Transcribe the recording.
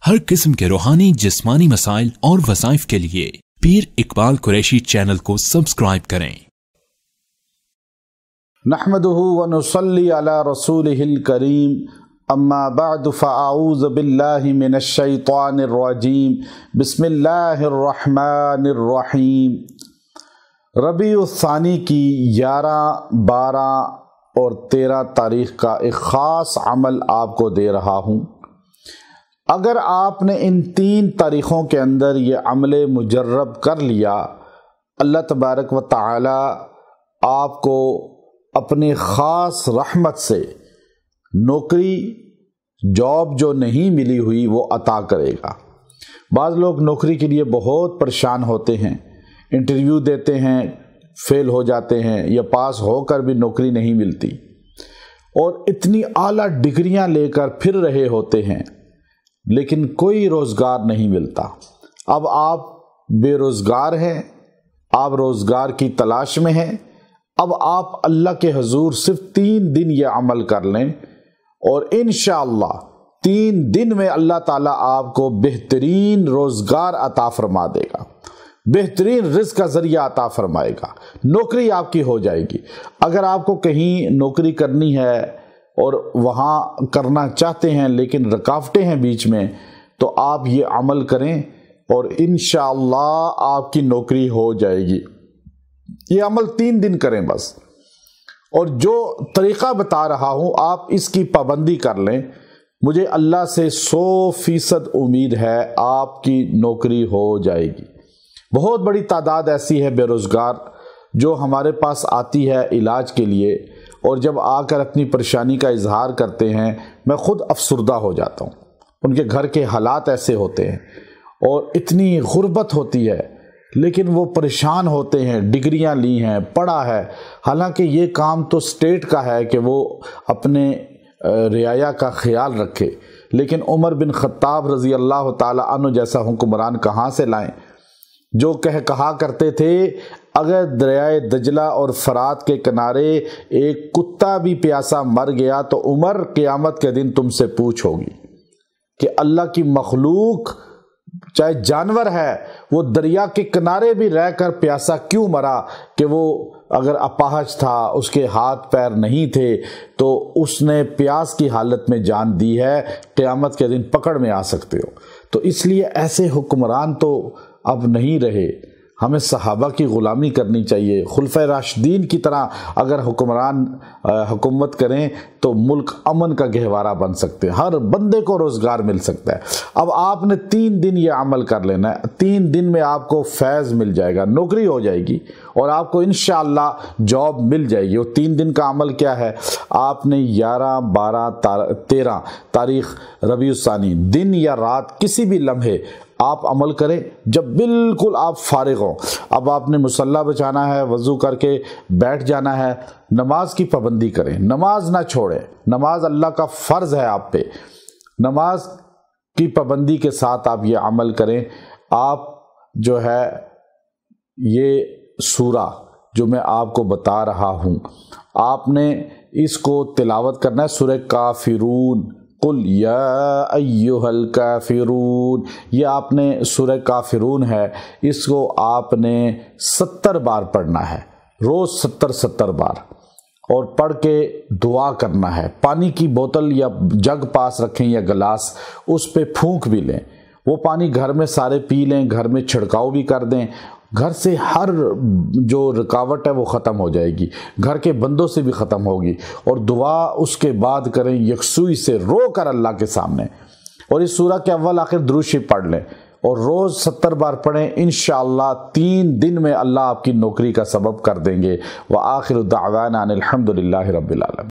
ہر قسم کے روحانی جسمانی مسائل اور وظائف کے لیے پیر اقبال قریشی چینل کو سبسکرائب کریں۔ نحمدہ ونصلی علی رسولہ الکریم، اما بعد فاعوذ باللہ من الشیطان الرجیم، بسم اللہ الرحمن الرحیم۔ ربیع الثانی کی 11، 12 اور 13 تاریخ کا ایک خاص عمل آپ کو دے رہا ہوں۔ اگر آپ نے ان 3 تاریخوں کے اندر یہ عمل مجرب کر لیا، اللہ تبارک و تعالی آپ کو اپنی خاص رحمت سے نوکری، جاب جو نہیں ملی ہوئی وہ عطا کرے گا۔ بعض لوگ نوکری کے لیے بہت پریشان ہوتے ہیں، انٹرویو دیتے ہیں، فیل ہو جاتے ہیں یا پاس ہو کر بھی نوکری نہیں ملتی، اور اتنی اعلیٰ ڈگریاں لے کر پھر رہے ہوتے ہیں لیکن کوئی روزگار نہیں ملتا۔ اب آپ بے روزگار ہیں، آپ روزگار کی تلاش میں ہیں۔ اب آپ اللہ کے حضور صرف 3 دن یہ عمل کر لیں اور انشاءاللہ 3 دن میں اللہ تعالیٰ آپ کو بہترین روزگار عطا فرما دے گا، بہترین رزق کا ذریعہ عطا فرمائے گا، نوکری آپ کی ہو جائے گی۔ اگر آپ کو کہیں نوکری کرنی ہے اور وہاں کرنا چاہتے ہیں لیکن رکاوٹیں ہیں بیچ میں، تو آپ یہ عمل کریں اور انشاءاللہ آپ کی نوکری ہو جائے گی۔ یہ عمل 3 دن کریں بس، اور جو طریقہ بتا رہا ہوں آپ اس کی پابندی کر لیں، مجھے اللہ سے 100% امید ہے آپ کی نوکری ہو جائے گی۔ بہت بڑی تعداد ایسی ہے بے روزگار جو ہمارے پاس آتی ہے علاج کے لیے، اور جب آ کر اپنی پریشانی کا اظہار کرتے ہیں میں خود افسردہ ہو جاتا ہوں۔ ان کے گھر کے حالات ایسے ہوتے ہیں اور اتنی غربت ہوتی ہے لیکن وہ پریشان ہوتے ہیں، ڈگریاں لی ہیں، پڑھا ہے، حالانکہ یہ کام تو اسٹیٹ کا ہے کہ وہ اپنے رعایا کا خیال رکھے، لیکن عمر بن خطاب رضی اللہ تعالی عنہ جیسا حکمران کہاں سے لائیں، جو کہا کرتے تھے اگر دریائے دجلہ اور فرات کے کنارے ایک کتا بھی پیاسا مر گیا تو عمر قیامت کے دن تم سے پوچھ ہوگی کہ اللہ کی مخلوق چاہے جانور ہے وہ دریا کے کنارے بھی رہ کر پیاسا کیوں مرا، کہ وہ اگر اپاہج تھا، اس کے ہاتھ پیر نہیں تھے تو اس نے پیاس کی حالت میں جان دی ہے، قیامت کے دن پکڑ میں آ سکتے ہو۔ تو اس لیے ایسے حکمران تو اب نہیں رہے، ہمیں صحابہ کی غلامی کرنی چاہیے۔ خلفائے راشدین کی طرح اگر حکمران حکومت کریں تو ملک امن کا گہوارہ بن سکتے ہیں، ہر بندے کو روزگار مل سکتا ہے۔ اب آپ نے 3 دن یہ عمل کر لینا ہے، 3 دن میں آپ کو فیض مل جائے گا، نوکری ہو جائے گی اور آپ کو انشاءاللہ جاب مل جائے گی۔ اور 3 دن کا عمل کیا ہے؟ آپ نے 11، 12، 13 تاریخ ربیع الثانی دن یا رات کسی بھی لمحے آپ عمل کریں جب بالکل آپ فارغ ہوں۔ اب آپ نے مصلی بچانا ہے، وضو کر کے بیٹھ جانا ہے، نماز کی پابندی کریں، نماز نہ چھوڑیں، نماز اللہ کا فرض ہے آپ پہ، نماز کی پابندی کے ساتھ آپ یہ عمل کریں۔ آپ جو ہے یہ سورہ جو میں آپ کو بتا رہا ہوں آپ نے اس کو تلاوت کرنا ہے، سورہ کافرون، قل یا ایہا الکافرون، یہ آپ نے سورہ کافرون ہے، اس کو آپ نے 70 بار پڑھنا ہے، روز 70 بار، اور پڑھ کے دعا کرنا ہے۔ پانی کی بوتل یا جگ پاس رکھیں یا گلاس، اس پہ پھونک بھی لیں، وہ پانی گھر میں سارے پی لیں، گھر میں چھڑکاؤ بھی کر دیں، گھر سے ہر جو رکاوٹ ہے وہ ختم ہو جائے گی، گھر کے بندوں سے بھی ختم ہوگی، اور دعا اس کے بعد کریں یکسوئی سے رو کر اللہ کے سامنے، اور اس سورہ کے اول آخر درود شریف پڑھ لیں اور روز 70 بار پڑھیں۔ انشاءاللہ 3 دن میں اللہ آپ کی نوکری کا سبب کر دیں گے۔ وآخر دعوانا ان الحمد للہ رب العالمین۔